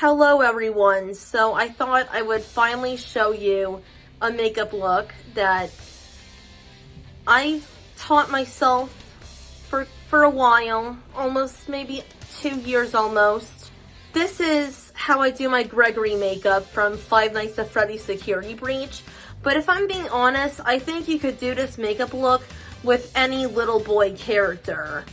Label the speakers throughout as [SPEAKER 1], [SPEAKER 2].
[SPEAKER 1] Hello everyone, so I thought I would finally show you a makeup look that I've taught myself for a while, almost maybe 2 years almost. This is how I do my Gregory makeup from Five Nights at Freddy's Security Breach, but if I'm being honest, I think you could do this makeup look with any little boy character.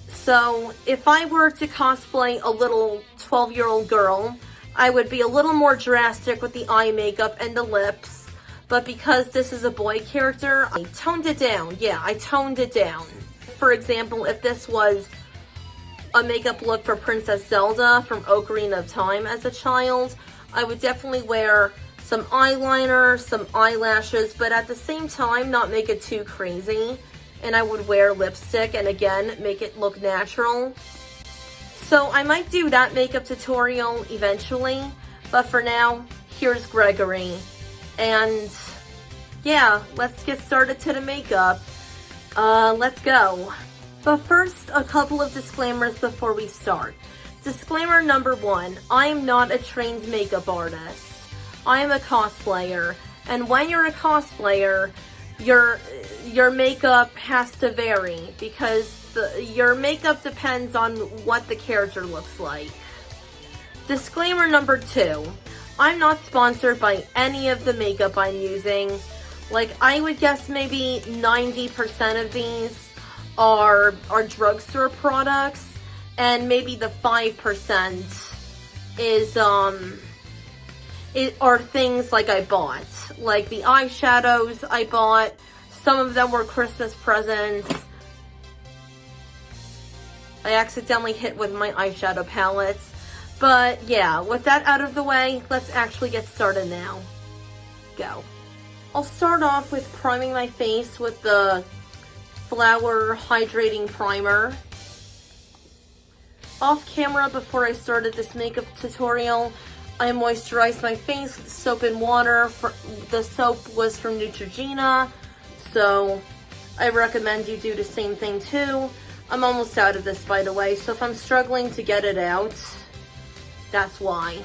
[SPEAKER 1] So if I were to cosplay a little 12-year-old girl, I would be a little more drastic with the eye makeup and the lips. But because this is a boy character, I toned it down. Yeah, I toned it down. For example, if this was a makeup look for Princess Zelda from Ocarina of Time as a child, I would definitely wear some eyeliner, some eyelashes, but at the same time, not make it too crazy. And I would wear lipstick and again, make it look natural. So I might do that makeup tutorial eventually, but for now, here's Gregory. And yeah, let's get started to the makeup. Let's go. But first, a couple of disclaimers before we start. Disclaimer number 1, I am not a trained makeup artist. I am a cosplayer, and when you're a cosplayer, your makeup has to vary because your makeup depends on what the character looks like. Disclaimer number 2, I'm not sponsored by any of the makeup I'm using. Like, I would guess maybe 90% of these are drugstore products, and maybe the 5% are things like I bought. Like the eyeshadows I bought. Some of them were Christmas presents. I accidentally hit with my eyeshadow palettes. But yeah, with that out of the way, let's actually get started now. Go. I'll start off with priming my face with the Flower Hydrating Primer. Off camera, before I started this makeup tutorial, I moisturized my face with soap and water. The soap was from Neutrogena, so I recommend you do the same thing too. I'm almost out of this, by the way, so if I'm struggling to get it out, that's why.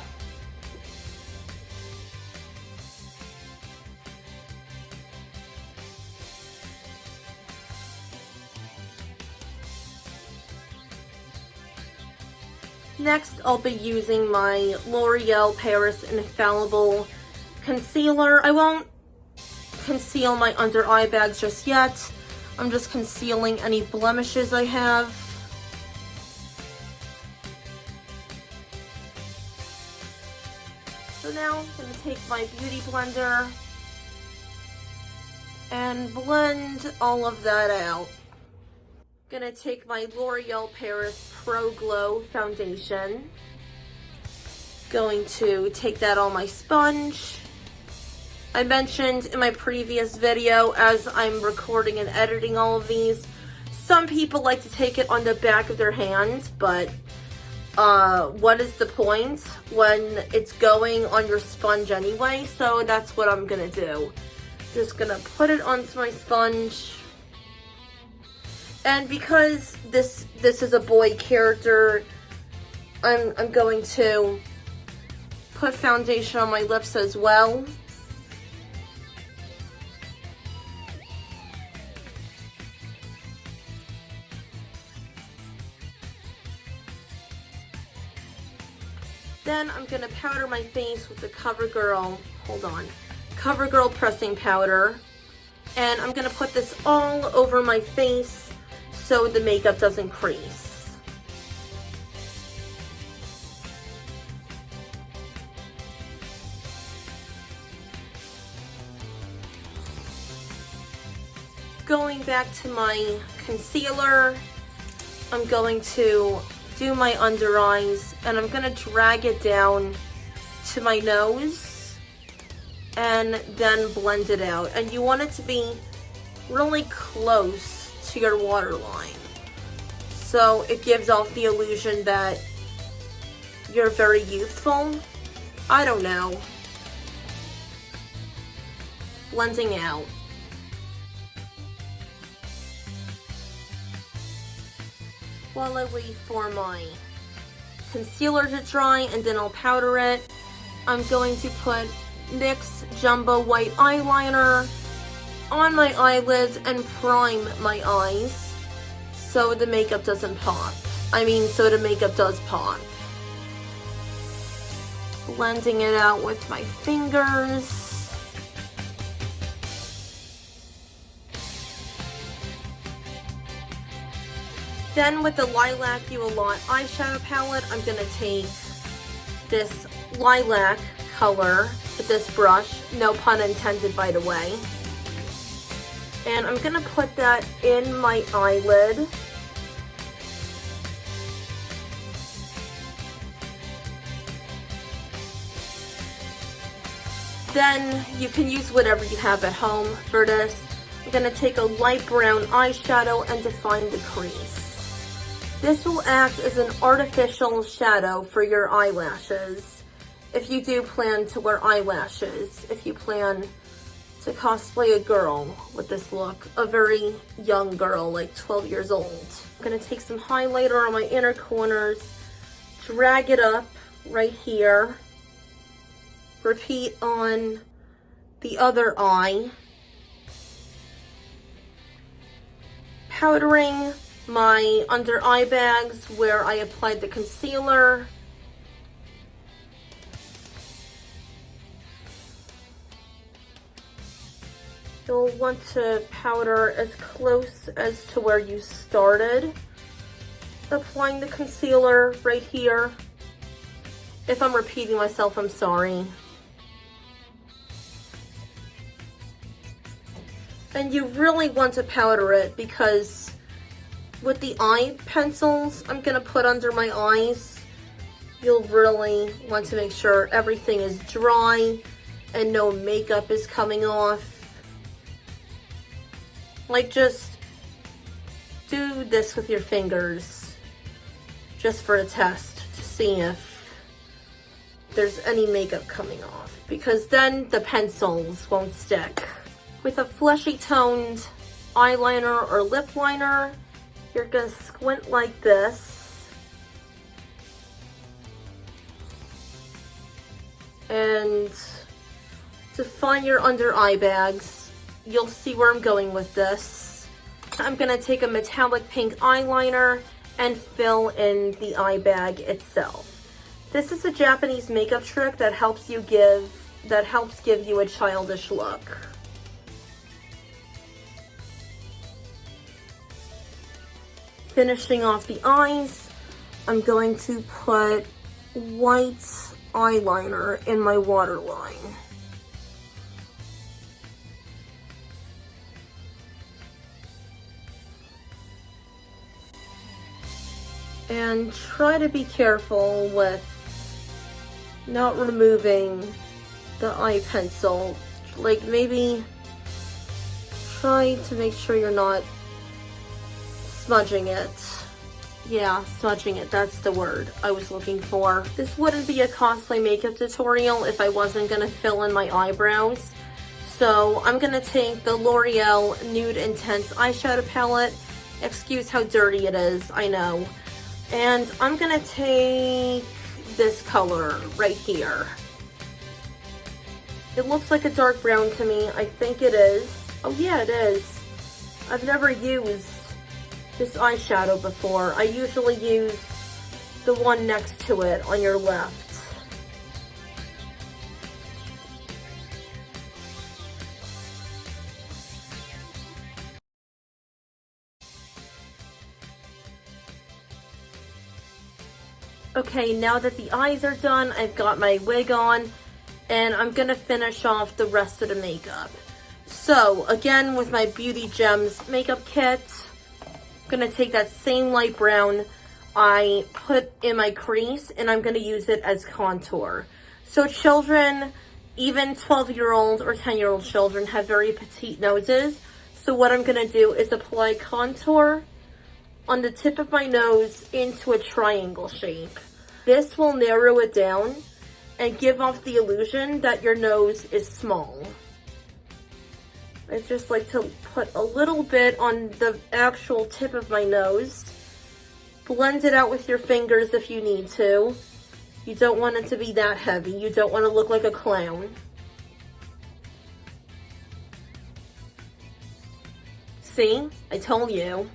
[SPEAKER 1] Next, I'll be using my L'Oreal Paris Infallible Concealer. I won't conceal my under eye bags just yet. I'm just concealing any blemishes I have. So now I'm going to take my beauty blender and blend all of that out. Gonna take my L'Oreal Paris Pro Glow foundation. Going to take that on my sponge. I mentioned in my previous video, as I'm recording and editing all of these, some people like to take it on the back of their hand, but what is the point when it's going on your sponge anyway? So that's what I'm gonna do. Just gonna put it onto my sponge. And because this is a boy character, I'm going to put foundation on my lips as well. Then I'm going to powder my face with the CoverGirl, CoverGirl pressing powder. And I'm going to put this all over my face so the makeup doesn't crease. Going back to my concealer, I'm going to do my under eyes and I'm going to drag it down to my nose and then blend it out. And you want it to be really close to your waterline, so it gives off the illusion that you're very youthful. I don't know. Blending out. While I wait for my concealer to dry, and then I'll powder it. I'm going to put NYX Jumbo White Eyeliner on my eyelids and prime my eyes so the makeup doesn't pop. So the makeup does pop. Blending it out with my fingers. Then with the Lilac You A Lot eyeshadow palette, I'm going to take this lilac color with this brush, no pun intended by the way. And I'm going to put that in my eyelid. Then you can use whatever you have at home for this. I'm going to take a light brown eyeshadow and define the crease. This will act as an artificial shadow for your eyelashes. If you do plan to wear eyelashes, if you plan to cosplay a girl with this look, a very young girl, like 12 years old. I'm going to take some highlighter on my inner corners, drag it up right here, repeat on the other eye, powdering my under eye bags where I applied the concealer. You'll want to powder as close as to where you started applying the concealer right here. If I'm repeating myself, I'm sorry. And you really want to powder it because with the eye pencils I'm going to put under my eyes, you'll really want to make sure everything is dry and no makeup is coming off. Like, just do this with your fingers just for a test to see if there's any makeup coming off, because then the pencils won't stick. With a fleshy toned eyeliner or lip liner, you're going to squint like this and define your under eye bags. You'll see where I'm going with this. I'm going to take a metallic pink eyeliner and fill in the eye bag itself. This is a Japanese makeup trick that helps give you a childish look. Finishing off the eyes, I'm going to put white eyeliner in my waterline. And try to be careful with not removing the eye pencil. Like, maybe try to make sure you're not smudging it. Yeah, smudging it, that's the word I was looking for. This wouldn't be a cosplay makeup tutorial if I wasn't gonna fill in my eyebrows. So I'm gonna take the L'Oreal Nude Intense eyeshadow palette. Excuse how dirty it is, I know. And I'm gonna take this color right here. It looks like a dark brown to me. I think it is. Oh yeah, it is. I've never used this eyeshadow before. I usually use the one next to it on your left. Okay, now that the eyes are done, I've got my wig on, and I'm gonna finish off the rest of the makeup. So, again, with my Beauty Gems makeup kit, I'm gonna take that same light brown I put in my crease, and I'm gonna use it as contour. So children, even 12-year-old or 10-year-old children, have very petite noses. So what I'm gonna do is apply contour on the tip of my nose into a triangle shape. This will narrow it down and give off the illusion that your nose is small. I just like to put a little bit on the actual tip of my nose, Blend it out with your fingers if you need to. You don't want it to be that heavy. You don't want to look like a clown. See? I told you.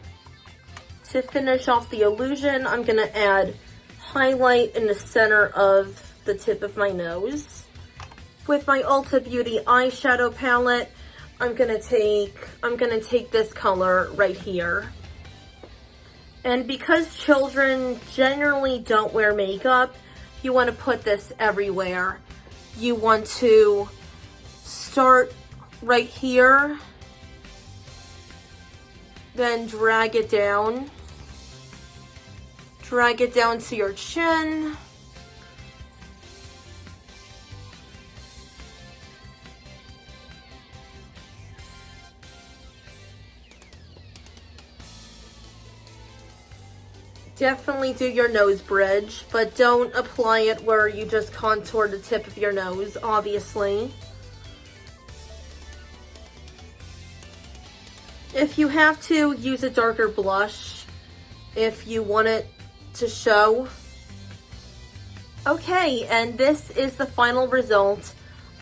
[SPEAKER 1] To finish off the illusion, I'm going to add highlight in the center of the tip of my nose. With my Ulta Beauty eyeshadow palette, I'm gonna take this color right here. And because children generally don't wear makeup, you want to put this everywhere. You want to start right here, then drag it down to your chin. Definitely do your nose bridge, but don't apply it where you just contour the tip of your nose, obviously. If you have to, use a darker blush if you want it to show. Okay, and this is the final result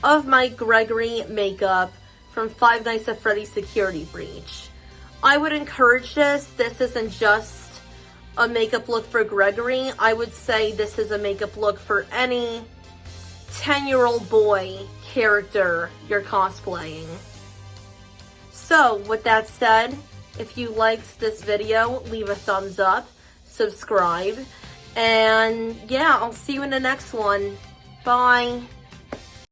[SPEAKER 1] of my Gregory makeup from Five Nights at Freddy's Security Breach. I would encourage this. This isn't just a makeup look for Gregory. I would say this is a makeup look for any 10-year-old boy character you're cosplaying. So, with that said, if you liked this video, leave a thumbs up, subscribe, and yeah, I'll see you in the next one. Bye.